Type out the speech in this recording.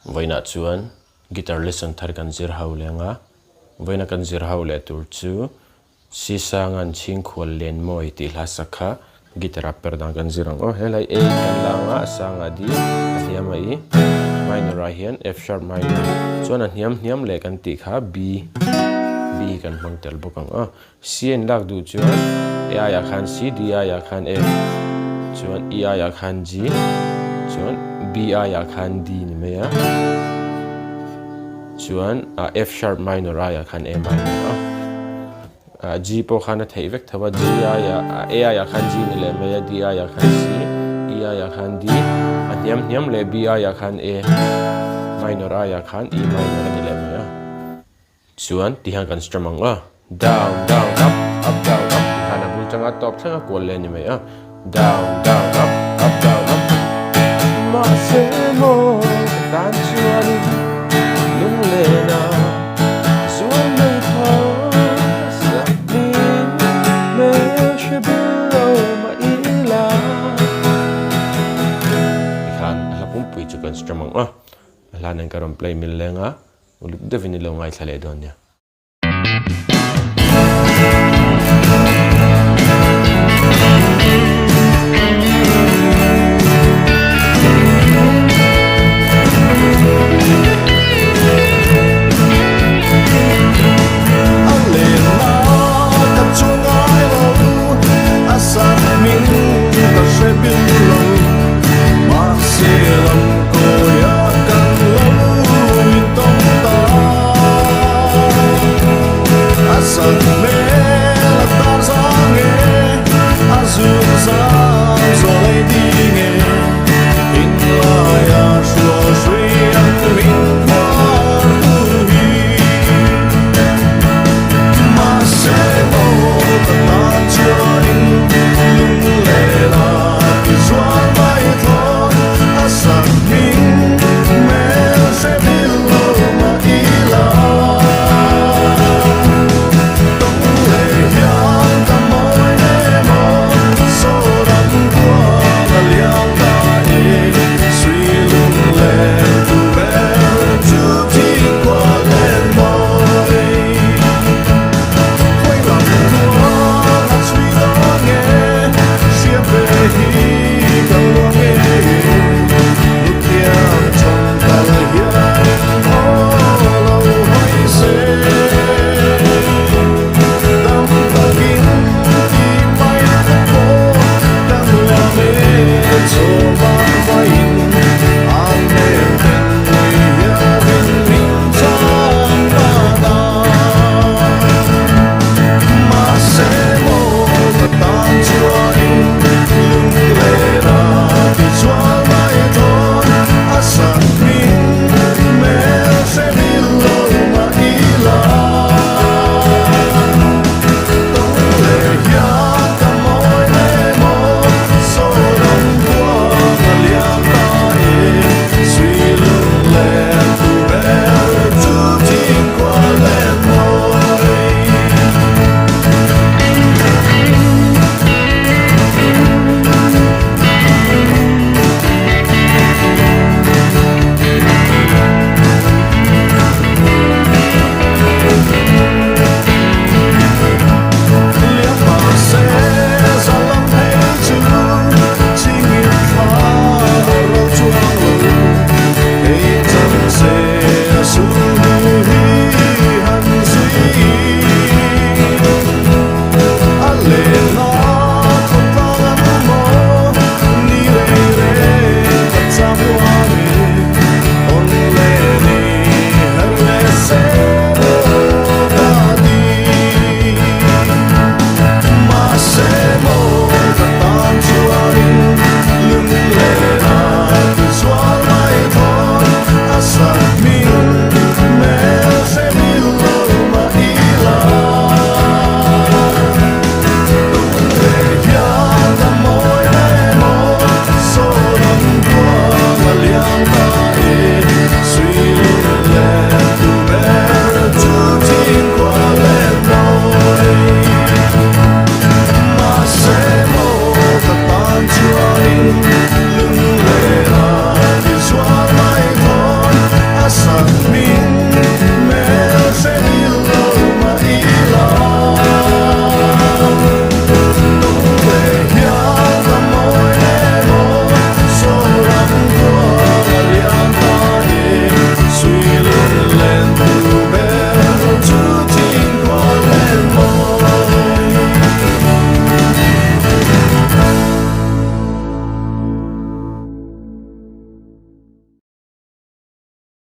Vaina chuan guitar lesson thar kan zir ho lenga vaina kan zir ho le tur chu si sangan Chhingkhual lenmawi ti hlasakha guitar Perhdan kan zirang helai A kan langa sanga di hiamai minor a hian F sharp minor chuan an hiam le kan ti kha B kan hmangtel bokang C en lak du chuan A ya khan C D ya khan F chuan E ya khan G chuan B ya khan D ni me chuan F sharp minor ya khan A minor G po khana thei vek thawa D A ya khan G ni le me D ya khan C E ya khan D hiam le B ya khan A minor ya khan E minor ni le me chuan ti han kan strum down down up down up hana bul changa top changa kol le ni me down down up down up ma se mo tan chuan lung le na chuan me tho sa din me shebilo ma ila han la pum pui chu kan strum lan an karon play mil lenga uluk devini lo ngai thale don ya